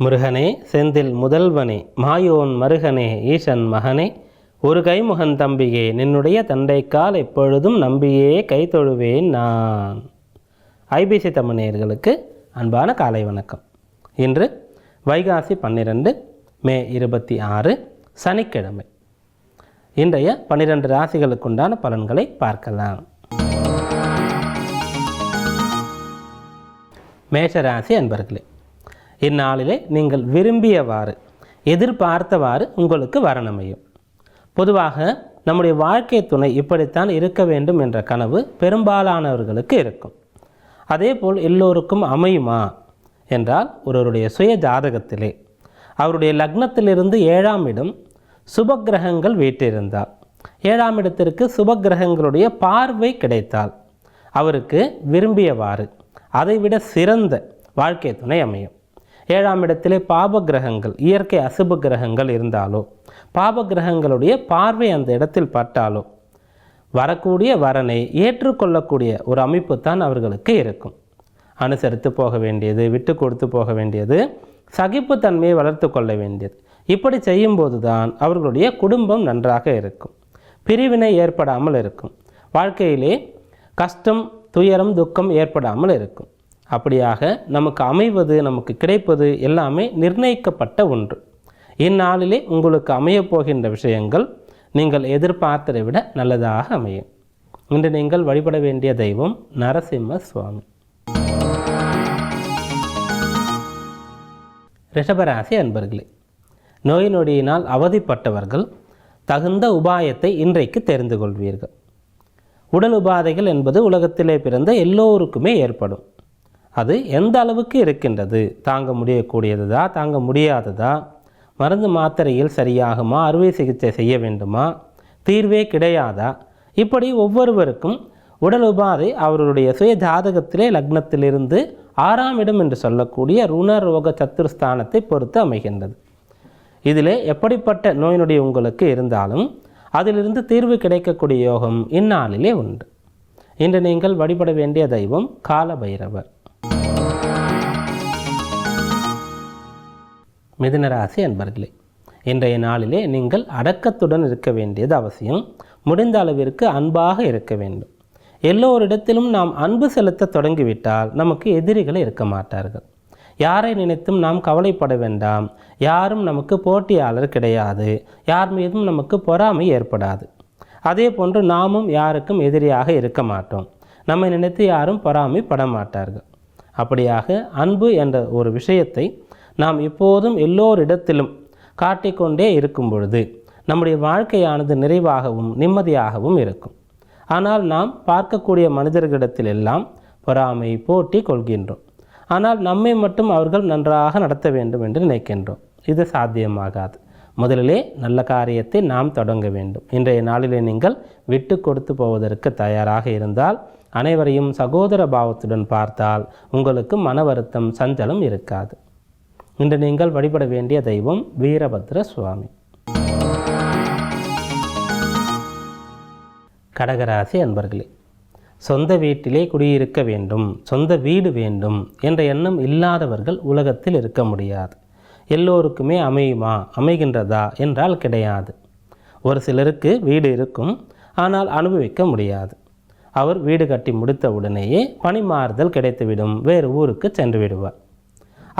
முருகனே செந்தில் முதல்வனே மாயோன் மருகனே ஈசன் மகனே ஒரு கைமுகன் தம்பியே நின்னுடைய தண்டைக்கால் எப்பொழுதும் நம்பியே கைதொழுவேன் நான். ஐபிசி தமிழர்களுக்கு அன்பான காலை வணக்கம். இன்று வைகாசி 12 மே 26 சனிக்கிழமை. இன்றைய 12 ராசிகளுக்குண்டான பலன்களை பார்க்கலாம். மேஷராசி அன்பர்களே, இந்நாளிலே நீங்கள் விரும்பியவாறு எதிர்பார்த்தவாறு உங்களுக்கு வரனமையும். பொதுவாக நம்முடைய வாழ்க்கை துணை இப்படித்தான் இருக்க வேண்டும் என்ற கனவு பெரும்பாலானவர்களுக்கு இருக்கும். அதேபோல் எல்லோருக்கும் அமையுமா என்றால், ஒருவருடைய சுய ஜாதகத்திலே அவருடைய லக்னத்திலிருந்து 7ஆம் இடம் சுபக்கிரகங்கள் வீற்றிருந்தால், 7ஆம் இடத்திற்கு சுபக்கிரகங்களுடைய பார்வை கிடைத்தால் அவருக்கு விரும்பியவாறு அதைவிட சிறந்த வாழ்க்கை துணை அமையும். 7ஆம் இடத்திலே பாப கிரகங்கள், இயற்கை அசுப கிரகங்கள் இருந்தாலோ, பாப கிரகங்களுடைய பார்வை அந்த இடத்தில் பட்டாலோ வரக்கூடிய வரனை ஏற்றுக்கொள்ளக்கூடிய ஒரு அமைப்பு தான் அவர்களுக்கு இருக்கும். அனுசரித்து போக வேண்டியது, விட்டு கொடுத்து போக வேண்டியது, சகிப்புத்தன்மையை வளர்த்து கொள்ள வேண்டியது. இப்படி செய்யும்போது தான் அவர்களுடைய குடும்பம் நன்றாக இருக்கும், பிரிவினை ஏற்படாமல் இருக்கும், வாழ்க்கையிலே கஷ்டம் துயரம் துக்கம் ஏற்படாமல் இருக்கும். அப்படியாக நமக்கு அமைவது, நமக்கு கிடைப்பது எல்லாமே நிர்ணயிக்கப்பட்ட ஒன்று. இந்நாளிலே உங்களுக்கு அமையப்போகின்ற விஷயங்கள் நீங்கள் எதிர்பார்த்ததை விட நல்லதாக அமையும். இன்று நீங்கள் வழிபட வேண்டிய தெய்வம் நரசிம்ம சுவாமி. ரிஷபராசி அன்பர்களே, நோய் நொடியினால் அவதிப்பட்டவர்கள் தகுந்த உபாயத்தை இன்றைக்கு தெரிந்து கொள்வீர்கள். உடல் உபாதைகள் என்பது உலகத்திலே பிறந்த எல்லோருக்குமே ஏற்படும். அது எந்த அளவுக்கு இருக்கின்றது, தாங்க முடியக்கூடியதா தாங்க முடியாததா, மருந்து மாத்திரையில் சரியாகுமா, அறுவை சிகிச்சை செய்ய வேண்டுமா, தீர்வே கிடையாதா, இப்படி ஒவ்வொருவருக்கும் உடல் உபாதை அவர்களுடைய சுய ஜாதகத்திலே லக்னத்திலிருந்து 6ஆம் இடம் என்று சொல்லக்கூடிய ருணரோக சத்துருஸ்தானத்தை பொறுத்து அமைகின்றது. இதிலே எப்படிப்பட்ட நோய் நொடி உங்களுக்கு இருந்தாலும் அதிலிருந்து தீர்வு கிடைக்கக்கூடிய யோகம் இந்நாளிலே உண்டு. இன்று நீங்கள் வழிபட வேண்டிய தெய்வம் கால பைரவர். மிதுனராசி அன்பர்களே, இன்றைய நாளிலே நீங்கள் அடக்கத்துடன் இருக்க வேண்டியது அவசியம். முடிந்த அளவிற்கு அன்பாக இருக்க வேண்டும். எல்லோரிடத்திலும் நாம் அன்பு செலுத்த தொடங்கிவிட்டால் நமக்கு எதிரிகள் இருக்க மாட்டார்கள். யாரை நினைத்தும் நாம் கவலைப்பட வேண்டாம். யாரும் நமக்கு போட்டியாளர் கிடையாது. யார் மீதும் நமக்கு பொறாமை ஏற்படாது. அதே போன்று நாமும் யாருக்கும் எதிரியாக இருக்க மாட்டோம். நம்மை நினைத்து யாரும் பொறாமைப்பட மாட்டார்கள். அப்படியாக அன்பு என்ற ஒரு விஷயத்தை நாம் எப்போதும் எல்லோரிடத்திலும் காட்டிக்கொண்டே இருக்கும் பொழுது நம்முடைய வாழ்க்கையானது நிறைவாகவும் நிம்மதியாகவும் இருக்கும். ஆனால் நாம் பார்க்கக்கூடிய மனிதர்களிடத்தில் எல்லாம் பொறாமை போட்டி கொள்கின்றோம். ஆனால் நம்மை மட்டும் அவர்கள் நன்றாக நடத்த வேண்டும் என்று நினைக்கின்றோம். இது சாத்தியமாகாது. முதலிலே நல்ல காரியத்தை நாம் தொடங்க வேண்டும். இன்றைய நாளிலே நீங்கள் விட்டு கொடுத்து போவதற்கு தயாராக இருந்தால், அனைவரையும் சகோதர பாவத்துடன் பார்த்தால் உங்களுக்கு மன வருத்தம் சஞ்சலம் இருக்காது. இன்று நீங்கள் வழிபட வேண்டிய தெய்வம் வீரபத்ர சுவாமி. கடகராசி அன்பர்களே, சொந்த வீட்டிலே குடியிருக்க வேண்டும், சொந்த வீடு வேண்டும் என்ற எண்ணம் இல்லாதவர்கள் உலகத்தில் இருக்க முடியாது. எல்லோருக்குமே அமையுமா, அமைகின்றதா என்றால் கிடையாது. ஒரு சிலருக்கு வீடு இருக்கும், ஆனால் அனுபவிக்க முடியாது. அவர் வீடு கட்டி முடித்த உடனேயே பணி மாறுதல் கிடைத்துவிடும், வேறு ஊருக்கு சென்று விடுவார்.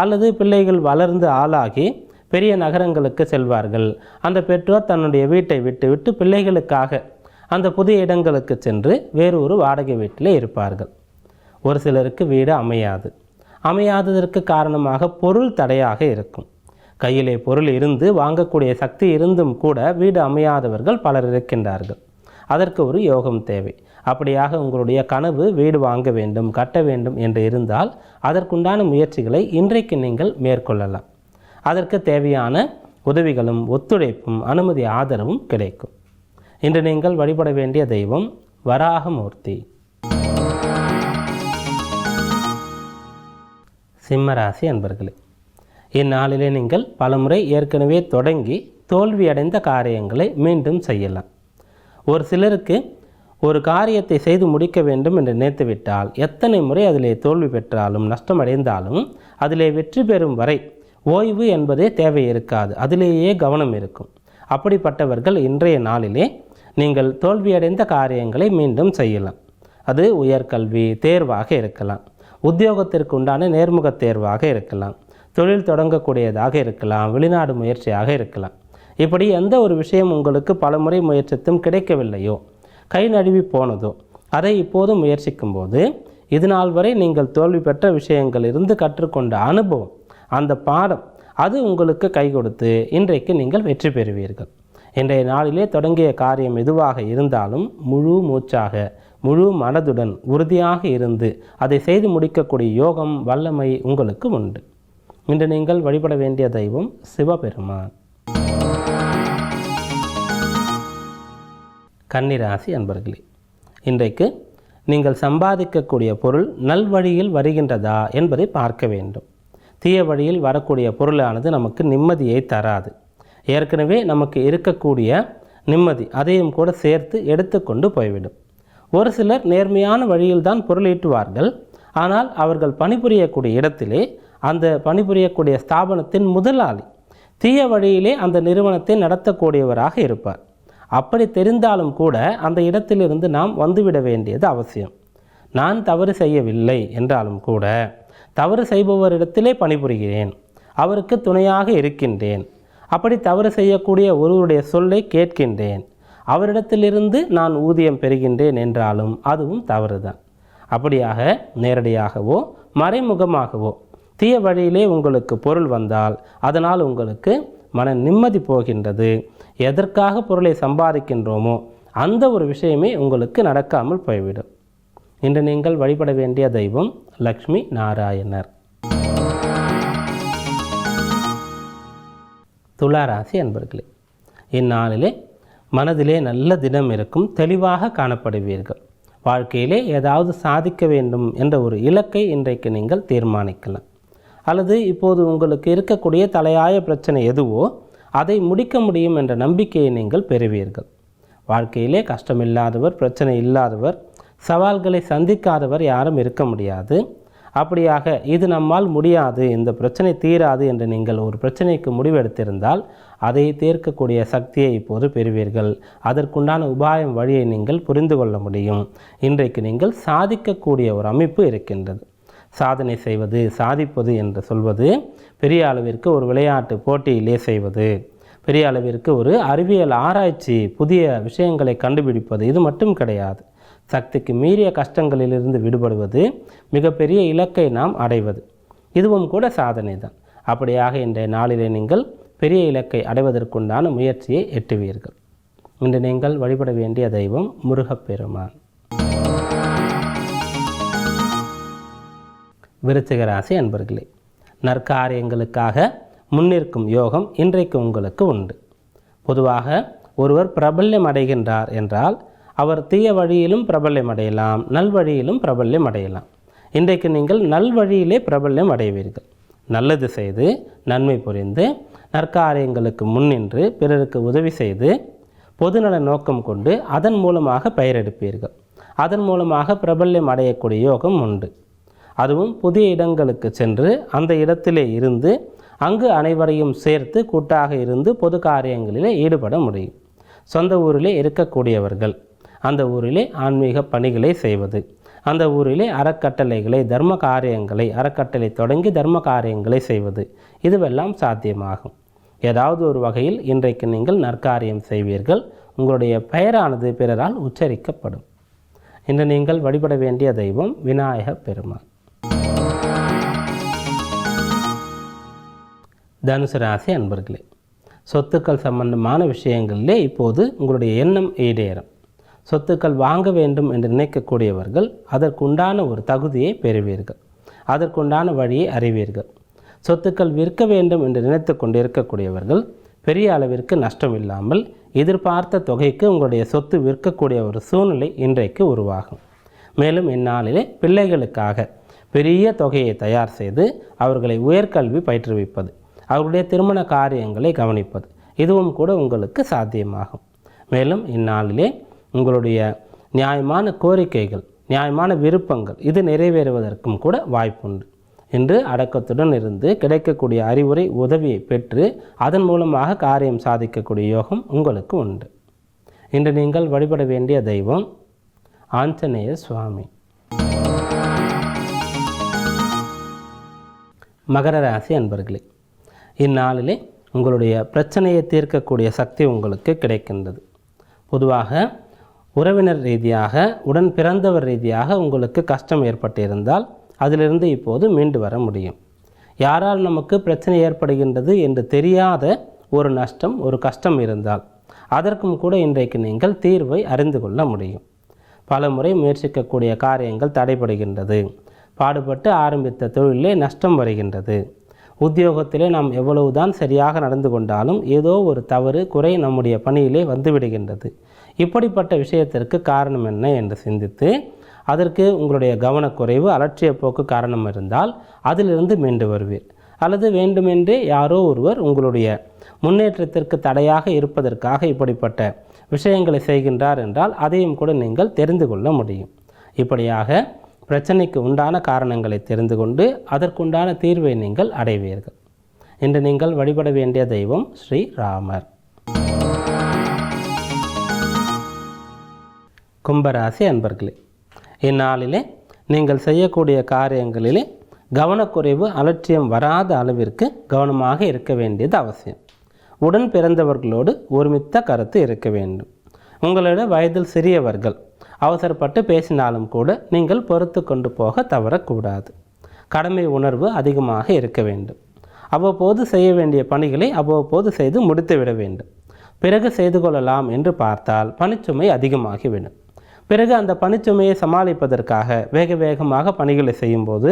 அல்லது பிள்ளைகள் வளர்ந்து ஆளாகி பெரிய நகரங்களுக்கு செல்வார்கள். அந்த பெற்றோர் தன்னுடைய வீட்டை விட்டு பிள்ளைகளுக்காக அந்த புதிய இடங்களுக்கு சென்று வேறு ஒரு வாடகை வீட்டில் இருப்பார்கள். ஒரு சிலருக்கு வீடு அமையாததற்கு காரணமாக பொருள் தடையாக இருக்கும். கையிலே பொருள் இருந்து வாங்கக்கூடிய சக்தி இருந்தும் கூட வீடு அமையாதவர்கள் பலர் இருக்கின்றார்கள். அதற்கு ஒரு யோகம் தேவை. அப்படியாக உங்களுடைய கனவு வீடு வாங்க வேண்டும், கட்ட வேண்டும் என்று இருந்தால் அதற்குண்டான முயற்சிகளை இன்றைக்கு நீங்கள் மேற்கொள்ளலாம். அதற்கு தேவையான உதவிகளும் ஒத்துழைப்பும் அனுமதி ஆதரவும் கிடைக்கும். இன்று நீங்கள் வழிபட வேண்டிய தெய்வம் வராகமூர்த்தி. சிம்மராசி அன்பர்களே, இந்நாளிலே நீங்கள் பலமுறை ஏற்கனவே தொடங்கி தோல்வியடைந்த காரியங்களை மீண்டும் செய்யலாம். ஒரு சிலருக்கு ஒரு காரியத்தை செய்து முடிக்க வேண்டும் என்று நினைத்துவிட்டால் எத்தனை முறை அதிலே தோல்வி பெற்றாலும் நஷ்டமடைந்தாலும் அதிலே வெற்றி பெறும் வரை ஓய்வு என்பதே தேவை இருக்காது, அதிலேயே கவனம் இருக்கும். அப்படிப்பட்டவர்கள் இன்றைய நாளிலே நீங்கள் தோல்வியடைந்த காரியங்களை மீண்டும் செய்யலாம். அது உயர்கல்வி தேர்வாக இருக்கலாம், உத்தியோகத்திற்கு உண்டான நேர்முக தேர்வாக இருக்கலாம், தொழில் தொடங்கக்கூடியதாக இருக்கலாம், வெளிநாடு முயற்சியாக இருக்கலாம். இப்படி எந்த ஒரு விஷயம் உங்களுக்கு பலமுறை முயற்சித்தும் கிடைக்கவில்லையோ, கை நழுவி போனதோ, அதை இப்போது முயற்சிக்கும் போது இதுநாள் வரை நீங்கள் தோல்வி பெற்ற விஷயங்கள் இருந்து கற்றுக்கொண்ட அனுபவம், அந்த பாடம், அது உங்களுக்கு கை கொடுத்து இன்றைக்கு நீங்கள் வெற்றி பெறுவீர்கள். இன்றைய நாளிலே தொடங்கிய காரியம் எதுவாக இருந்தாலும் முழு மூச்சாக முழு மனதுடன் உறுதியாக இருந்து அதை செய்து முடிக்கக்கூடிய யோகம் வல்லமை உங்களுக்கு உண்டு. இன்று நீங்கள் வழிபட வேண்டிய தெய்வம் சிவபெருமான். கன்னிராசி அன்பர்களே, இன்றைக்கு நீங்கள் சம்பாதிக்கக்கூடிய பொருள் நல்வழியில் வருகின்றதா என்பதை பார்க்க வேண்டும். தீய வழியில் வரக்கூடிய பொருளானது நமக்கு நிம்மதியை தராது. ஏற்கனவே நமக்கு இருக்கக்கூடிய நிம்மதி அதையும் கூட சேர்த்து எடுத்துக்கொண்டு போய்விடும். ஒரு சிலர் நேர்மையான வழியில்தான் பொருள் ஈட்டுவார்கள். ஆனால் அவர்கள் பணிபுரியக்கூடிய இடத்திலே அந்த பணிபுரியக்கூடிய ஸ்தாபனத்தின் முதலாளி தீய வழியிலே அந்த நிறுவனத்தை நடத்தக்கூடியவராக இருப்பார். அப்படி தெரிந்தாலும் கூட அந்த இடத்திலிருந்து நாம் வந்துவிட வேண்டியது அவசியம். நான் தவறு செய்யவில்லை என்றாலும் கூட தவறு செய்பவரிடத்திலே பணிபுரிகிறேன், அவருக்கு துணையாக இருக்கின்றேன். அப்படி தவறு செய்யக்கூடிய ஒருவருடைய சொல்லை கேட்கின்றேன், அவரிடத்திலிருந்து நான் ஊதியம் பெறுகின்றேன் என்றாலும் அதுவும் தவறுதான். அப்படியாக நேரடியாகவோ மறைமுகமாகவோ தீய வழியிலே உங்களுக்கு பொருள் வந்தால் அதனால் உங்களுக்கு மன நிம்மதி போகின்றது. எதற்காக பொருளை சம்பாதிக்கின்றோமோ அந்த ஒரு விஷயமே உங்களுக்கு நடக்காமல் போய்விடும். இன்று நீங்கள் வழிபட வேண்டிய தெய்வம் லக்ஷ்மி நாராயணர். துளாராசி அன்பர்களே, இந்நாளிலே மனதிலே நல்ல தினம் இருக்கும், தெளிவாக காணப்படுவீர்கள். வாழ்க்கையிலே ஏதாவது சாதிக்க வேண்டும் என்ற ஒரு இலக்கை இன்றைக்கு நீங்கள் தீர்மானிக்கலாம். அல்லது இப்போது உங்களுக்கு இருக்கக்கூடிய தலையாய பிரச்சனை எதுவோ அதை முடிக்க முடியும் என்ற நம்பிக்கையை நீங்கள் பெறுவீர்கள். வாழ்க்கையிலே கஷ்டமில்லாதவர், பிரச்சனை இல்லாதவர், சவால்களை சந்திக்காதவர் யாரும் இருக்க முடியாது. அப்படியாக இது நம்மால் முடியாது, இந்த பிரச்சனை தீராது என்று நீங்கள் ஒரு பிரச்சனைக்கு முடிவெடுத்திருந்தால் அதை தீர்க்கக்கூடிய சக்தியை இப்போது பெறுவீர்கள். அதற்குண்டான உபாயம் வழியை நீங்கள் புரிந்து கொள்ள முடியும். இன்றைக்கு நீங்கள் சாதிக்கக்கூடிய ஒரு அமைப்பு இருக்கின்றது. சாதனை செய்வது, சாதிப்பது என்று சொல்வது பெரிய அளவிற்கு ஒரு விளையாட்டு போட்டியிலே செய்வது, பெரிய அளவிற்கு ஒரு அறிவியல் ஆராய்ச்சி, புதிய விஷயங்களை கண்டுபிடிப்பது, இது மட்டும் கிடையாது. சக்திக்கு மீறிய கஷ்டங்களிலிருந்து விடுபடுவது, மிகப்பெரிய இலக்கை நாம் அடைவது, இதுவும் கூட சாதனை தான். அப்படியாக இன்றைய நாளிலே நீங்கள் பெரிய இலக்கை அடைவதற்குண்டான முயற்சியை எட்டுவீர்கள். இன்று நீங்கள் வழிபட வேண்டிய தெய்வம் முருகப்பெருமான். விருச்சிக ராசி அன்பர்களே, நற்காரியங்களுக்காக முன்னிற்கும் யோகம் இன்றைக்கு உங்களுக்கு உண்டு. பொதுவாக ஒருவர் பிரபல்யம் அடைகின்றார் என்றால் அவர் தீய வழியிலும் பிரபல்யம் அடையலாம், நல்வழியிலும் பிரபல்யம் அடையலாம். இன்றைக்கு நீங்கள் நல்வழியிலே பிரபல்யம் அடைவீர்கள். நல்லது செய்து நன்மை புரிந்து நற்காரியங்களுக்கு முன்னின்று பிறருக்கு உதவி செய்து பொதுநல நோக்கம் கொண்டு அதன் மூலமாக பெயரெடுப்பீர்கள். அதன் மூலமாக பிரபல்யம் அடையக்கூடிய யோகம் உண்டு. அதுவும் புதிய இடங்களுக்கு சென்று அந்த இடத்திலே இருந்து அங்கு அனைவரையும் சேர்த்து கூட்டாக இருந்து பொது காரியங்களிலே ஈடுபட முடியும். சொந்த ஊரிலே இருக்கக்கூடியவர்கள் அந்த ஊரிலே ஆன்மீக பணிகளை செய்வது, அந்த ஊரிலே அறக்கட்டளைகளை, தர்ம காரியங்களை, அறக்கட்டளை தொடங்கி தர்ம காரியங்களை செய்வது, இதுவெல்லாம் சாத்தியமாகும். ஏதாவது ஒரு வகையில் இன்றைக்கு நீங்கள் நற்காரியம் செய்வீர்கள். உங்களுடைய பெயரானது பிறரால் உச்சரிக்கப்படும். இன்று நீங்கள் வழிபட வேண்டிய தெய்வம் விநாயக பெருமான். தனுசு ராசி அன்பர்களே, சொத்துக்கள் சம்பந்தமான விஷயங்களிலே இப்போது உங்களுடைய எண்ணம் ஈடேறும். சொத்துக்கள் வாங்க வேண்டும் என்று நினைக்கக்கூடியவர்கள் அதற்குண்டான ஒரு தகுதியை பெறுவீர்கள். அதற்குண்டான வழியை அறிவீர்கள். சொத்துக்கள் விற்க வேண்டும் என்று நினைத்து கொண்டு இருக்கக்கூடியவர்கள் பெரிய அளவிற்கு நஷ்டம் இல்லாமல் எதிர்பார்த்த தொகைக்கு உங்களுடைய சொத்து விற்கக்கூடிய ஒரு சூழ்நிலை இன்றைக்கு உருவாகும். மேலும் இந்நாளிலே பிள்ளைகளுக்காக பெரிய தொகையை தயார் செய்து அவர்களை உயர்கல்வி பயிற்றுவிப்பது, அவருடைய திருமண காரியங்களை கவனிப்பது, இதுவும் கூட உங்களுக்கு சாத்தியமாகும். மேலும் இந்நாளிலே உங்களுடைய நியாயமான கோரிக்கைகள், நியாயமான விருப்பங்கள் இது நிறைவேறுவதற்கும் கூட வாய்ப்புண்டு. என்று அடக்கத்துடன் இருந்து கிடைக்கக்கூடிய அறிவுரை உதவியை பெற்று அதன் மூலமாக காரியம் சாதிக்கக்கூடிய யோகம் உங்களுக்கு உண்டு. இன்று நீங்கள் வழிபட வேண்டிய தெய்வம் ஆஞ்சநேய சுவாமி. மகர ராசி அன்பர்களே, இந்நாளிலே உங்களுடைய பிரச்சனையை தீர்க்கக்கூடிய சக்தி உங்களுக்கு கிடைக்கின்றது. பொதுவாக உறவினர் ரீதியாக உடன் பிறந்தவர் ரீதியாக உங்களுக்கு கஷ்டம் ஏற்பட்டிருந்தால் அதிலிருந்து இப்போது மீண்டு வர முடியும். யாரால் நமக்கு பிரச்சனை ஏற்படுகின்றது என்று தெரியாத ஒரு நஷ்டம் ஒரு கஷ்டம் இருந்தால் அதற்கும் கூட இன்றைக்கு நீங்கள் தீர்வை அறிந்து கொள்ள முடியும். பல முறை முயற்சிக்கக்கூடிய காரியங்கள் தடைபடுகின்றது. பாடுபட்டு ஆரம்பித்த தொழிலே நஷ்டம் வருகின்றது. உத்தியோகத்திலே நாம் எவ்வளவுதான் சரியாக நடந்து கொண்டாலும் ஏதோ ஒரு தவறு குறை நம்முடைய பணியிலே வந்துவிடுகின்றது. இப்படிப்பட்ட விஷயத்திற்கு காரணம் என்ன என்று சிந்தித்து அதற்கு உங்களுடைய கவனக்குறைவு அலட்சிய போக்கு காரணம் இருந்தால் அதிலிருந்து மீண்டு வருவீர். அல்லது வேண்டுமென்றே யாரோ ஒருவர் உங்களுடைய முன்னேற்றத்திற்கு தடையாக இருப்பதற்காக இப்படிப்பட்ட விஷயங்களை செய்கின்றார் என்றால் அதையும் கூட நீங்கள் தெரிந்து கொள்ள முடியும். இப்படியாக பிரச்சனைக்கு உண்டான காரணங்களை தெரிந்து கொண்டு அதற்குண்டான தீர்வை நீங்கள் அடைவீர்கள். இன்று நீங்கள் வழிபட வேண்டிய தெய்வம் ஸ்ரீ ராமர். கும்பராசி அன்பர்களே, இந்நாளிலே நீங்கள் செய்யக்கூடிய காரியங்களிலே கவனக்குறைவு அலட்சியம் வராத அளவிற்கு கவனமாக இருக்க வேண்டியது அவசியம். உடன் பிறந்தவர்களோடு ஒருமித்த கருத்து இருக்க வேண்டும். உங்களோட வயதில் சிறியவர்கள் அவசரப்பட்டு பேசினாலும் கூட நீங்கள் பொறுத்து கொண்டு போக தவறக்கூடாது. கடமை உணர்வு அதிகமாக இருக்க வேண்டும். அவ்வப்போது செய்ய வேண்டிய பணிகளை அவ்வப்போது செய்து முடித்து விட வேண்டும். பிறகு செய்து கொள்ளலாம் என்று பார்த்தால் பணிச்சுமை அதிகமாகிவிடும். பிறகு அந்த பணிச்சுமையை சமாளிப்பதற்காக வேக வேகமாக பணிகளை செய்யும்போது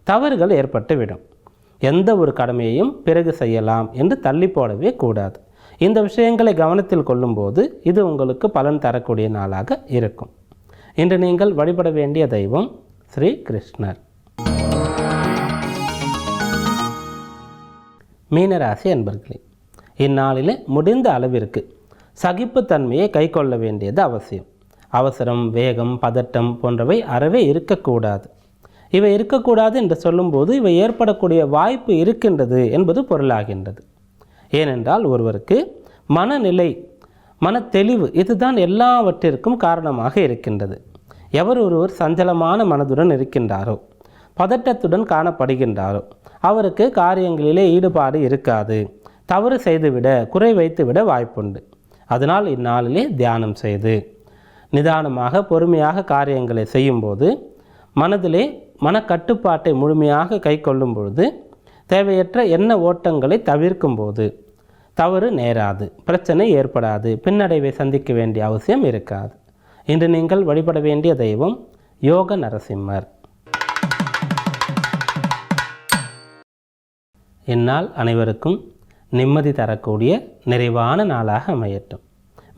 தவறுகள் ஏற்பட்டுவிடும். எந்த ஒரு கடமையையும் பிறகு செய்யலாம் என்று தள்ளி போடவே கூடாது. இந்த விஷயங்களை கவனத்தில் கொள்ளும்போது இது உங்களுக்கு பலன் தரக்கூடிய நாளாக இருக்கும். இன்று நீங்கள் வழிபட வேண்டிய தெய்வம் ஸ்ரீ கிருஷ்ணர். மீனராசி அன்பர்களே, இந்நாளிலே முடிந்த அளவிற்கு சகிப்புத்தன்மையை கை கொள்ள வேண்டியது அவசியம். அவசரம், வேகம், பதட்டம் போன்றவை அறவே இருக்கக்கூடாது. இவை இருக்கக்கூடாது என்று சொல்லும்போது இவை ஏற்படக்கூடிய வாய்ப்பு இருக்கின்றது என்பது பொருளாகின்றது. ஏனென்றால் ஒருவருக்கு மனநிலை, மனத்தெளிவு இதுதான் எல்லாவற்றிற்கும் காரணமாக இருக்கின்றது. எவர் ஒருவர் சஞ்சலமான மனதுடன் இருக்கின்றாரோ, பதட்டத்துடன் காணப்படுகின்றாரோ அவருக்கு காரியங்களிலே ஈடுபாடு இருக்காது. தவறு செய்துவிட, குறை வைத்துவிட வாய்ப்புண்டு. அதனால் இந்நாளிலே தியானம் செய்து நிதானமாக பொறுமையாக காரியங்களை செய்யும்போது மனதிலே மனக்கட்டுப்பாட்டை முழுமையாக கை கொள்ளும் பொழுது தேவையற்ற எண்ண ஓட்டங்களை தவிர்க்கும் போது தவறு நேராது, பிரச்சனை ஏற்படாது, பின்னடைவை சந்திக்க வேண்டிய அவசியம் இருக்காது. இன்று நீங்கள் வழிபட வேண்டிய தெய்வம் யோக நரசிம்மர். இந்நாள் அனைவருக்கும் நிம்மதி தரக்கூடிய நிறைவான நாளாக அமையட்டும்.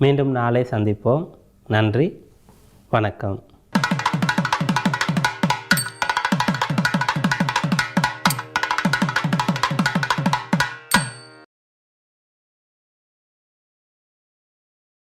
மீண்டும் நாளை சந்திப்போம். நன்றி, வணக்கம்.